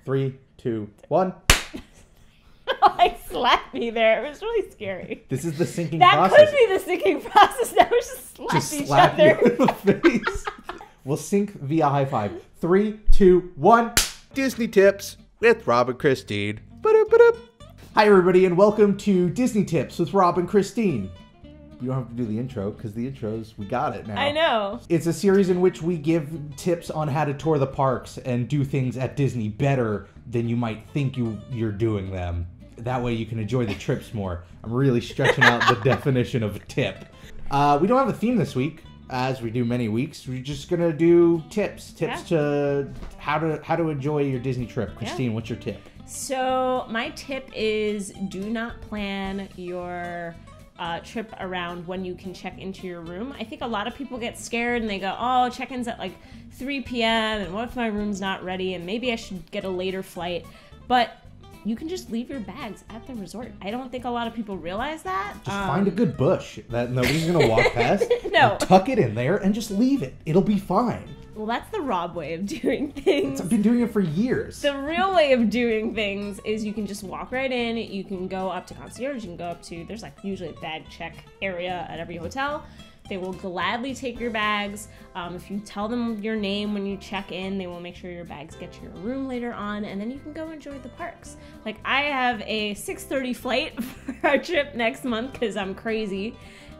3, 2, 1. Like slapped me there. It was really scary. This is the sinking That process. could be the sinking process. That was just slap each other. You in the face. We'll sync via high five. 3, 2, 1. Disney Tips with Rob and Christine. Ba-da-ba-da. Hi, everybody, and welcome to Disney Tips with Rob and Christine. You don't have to do the intro, because the intros, we got it now. I know. It's a series in which we give tips on how to tour the parks and do things at Disney better than you might think you're doing them. That way you can enjoy the trips more. I'm really stretching out the definition of a tip. We don't have a theme this week, as we do many weeks. We're just gonna do tips to how to enjoy your Disney trip. Christine, what's your tip? So my tip is do not plan your trip around when you can check into your room. I think a lot of people get scared and they go, oh, check-in's at like 3 p.m. and what if my room's not ready and maybe I should get a later flight. But you can just leave your bags at the resort. I don't think a lot of people realize that. Just find a good bush that nobody's going to walk past. No. And tuck it in there and just leave it. It'll be fine. Well, that's the Rob way of doing things. I've been doing it for years. The real way of doing things is you can just walk right in. You can go up to concierge. You can go up to, there's like usually a bag check area at every hotel. They will gladly take your bags. If you tell them your name when you check in, they will make sure your bags get to your room later on, and then you can go enjoy the parks. Like, I have a 6:30 flight for our trip next month because I'm crazy,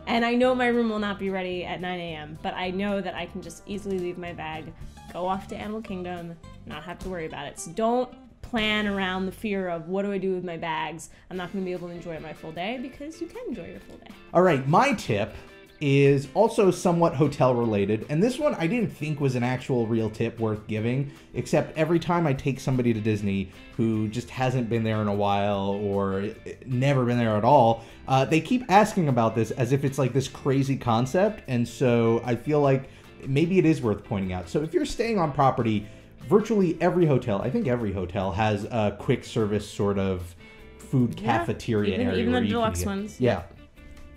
and I know my room will not be ready at 9 a.m., but I know that I can just easily leave my bag, go off to Animal Kingdom, not have to worry about it. So don't plan around the fear of what do I do with my bags? I'm not going to be able to enjoy my full day, because you can enjoy your full day. All right, my tip is also somewhat hotel related, and this one I didn't think was an actual real tip worth giving, except every time I take somebody to Disney who just hasn't been there in a while or never been there at all, they keep asking about this as if it's like this crazy concept, and so I feel like maybe it is worth pointing out. So if you're staying on property, virtually every hotel, I think every hotel, has a quick service sort of food cafeteria area. Even where the you deluxe can ones. Yeah.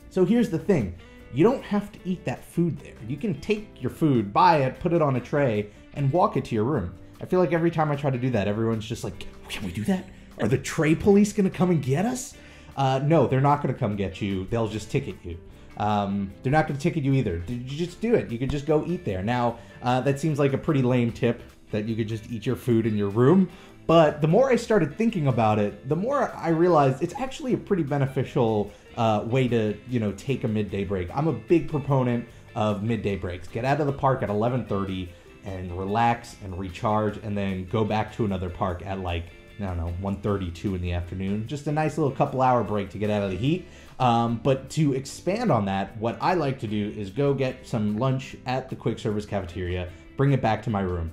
So here's the thing. You don't have to eat that food there. You can take your food, buy it, put it on a tray, and walk it to your room. I feel like every time I try to do that, everyone's just like, can we do that? Are the tray police going to come and get us? No, they're not going to come get you. They'll just ticket you. They're not going to ticket you either. You just do it. You could just go eat there. Now, that seems like a pretty lame tip, that you could just eat your food in your room. But the more I started thinking about it, the more I realized it's actually a pretty beneficial way to, take a midday break. I'm a big proponent of midday breaks. Get out of the park at 11:30 and relax and recharge, and then go back to another park at 1:32 in the afternoon. Just a nice little couple hour break to get out of the heat. But to expand on that, what I like to do is go get some lunch at the quick service cafeteria, bring it back to my room.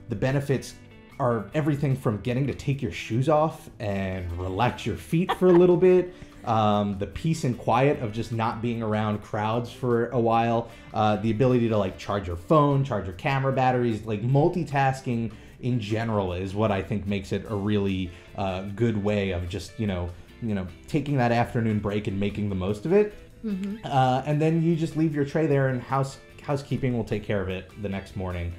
The benefits are everything from getting to take your shoes off and relax your feet for a little bit, the peace and quiet of just not being around crowds for a while, the ability to charge your phone, charge your camera batteries, multitasking in general is what I think makes it a really good way of just, taking that afternoon break and making the most of it. Mm-hmm. And then you just leave your tray there, and housekeeping will take care of it the next morning.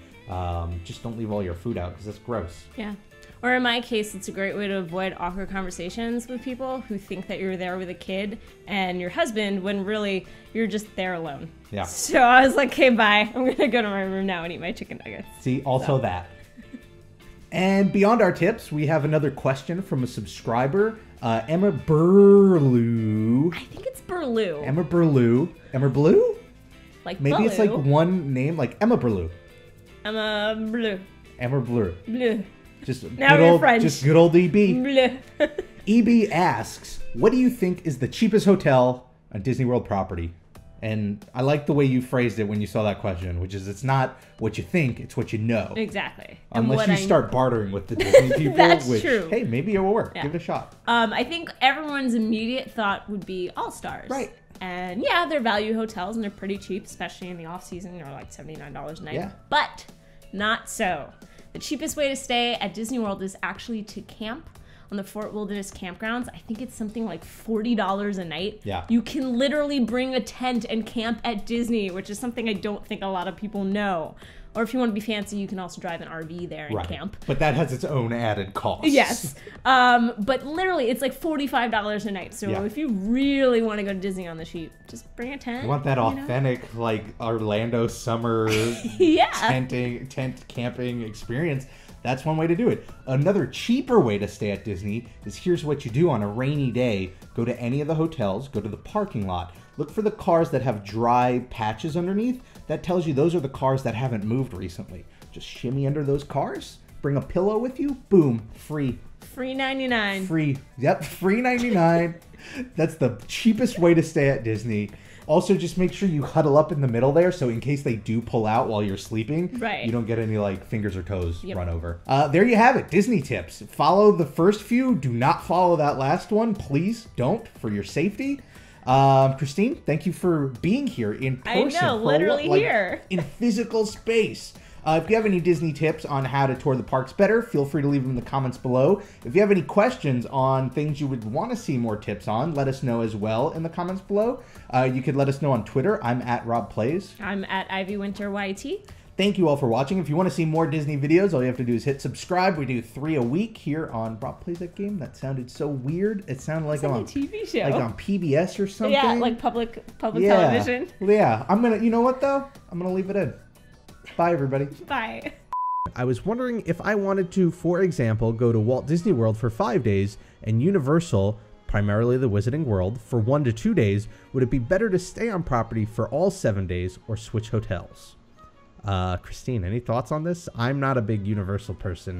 Just don't leave all your food out, because that's gross. Yeah. Or in my case, it's a great way to avoid awkward conversations with people who think that you're there with a kid and your husband, when really you're just there alone. Yeah. So I was like, okay, bye. I'm going to go to my room now and eat my chicken nuggets. See, also that. And beyond our tips, we have another question from a subscriber, Emma Burlew. I think it's Burlew. Emma Burlew. Emma Blue? Maybe Blue. It's one name, like Emma Burlew. Emma Blue. Emma Blue. Blue. Just now good you're old, French. Just good old EB. Bleu. EB asks, what do you think is the cheapest hotel on Disney World property? And I like the way you phrased it when you saw that question, which is it's not what you think, it's what you know. Exactly. Unless you start bartering with the Disney people, That's which, true. Hey, maybe it will work. Yeah. Give it a shot. I think everyone's immediate thought would be All-Stars. Right. And yeah, they're value hotels and they're pretty cheap, especially in the off-season. They're like $79 a night. Yeah. But not so. The cheapest way to stay at Disney World is actually to camp on the Fort Wilderness campgrounds. I think it's something like $40 a night. Yeah. You can literally bring a tent and camp at Disney, which is something I don't think a lot of people know. Or if you want to be fancy, you can also drive an RV there and Right. camp. But that has its own added costs. Yes. But literally, it's like $45 a night. So Yeah. if you really want to go to Disney on the cheap, just bring a tent. You want that you know? authentic, like, Orlando summer Yeah. tent camping experience. That's one way to do it. Another cheaper way to stay at Disney is here's what you do on a rainy day. Go to any of the hotels, go to the parking lot, look for the cars that have dry patches underneath. That tells you those are the cars that haven't moved recently. Just shimmy under those cars, bring a pillow with you, boom, free. Free 99. Free. Yep, free 99. That's the cheapest way to stay at Disney. Also, just make sure you huddle up in the middle there, so in case they do pull out while you're sleeping, Right. you don't get any like fingers or toes Yep. run over. There you have it, Disney tips. Follow the first few. Do not follow that last one. Please don't, for your safety. Christine, thank you for being here in person. I know, for literally here. in physical space. If you have any Disney tips on how to tour the parks better, feel free to leave them in the comments below. If you have any questions on things you would want to see more tips on, let us know as well in the comments below. You could let us know on Twitter. I'm at Rob Plays. I'm at Ivy Winter YT. Thank you all for watching. If you want to see more Disney videos, all you have to do is hit subscribe. We do 3 a week here on Rob Plays That Game. That sounded so weird. It sounded like It's like on a TV show. like on PBS or something. Yeah, like public Yeah. television. Yeah. You know what though? I'm gonna leave it in. Bye everybody. Bye. I was wondering if I wanted to, for example, go to Walt Disney World for 5 days and Universal, primarily the Wizarding World, for 1 to 2 days, would it be better to stay on property for all 7 days or switch hotels? Christine, any thoughts on this? I'm not a big Universal person.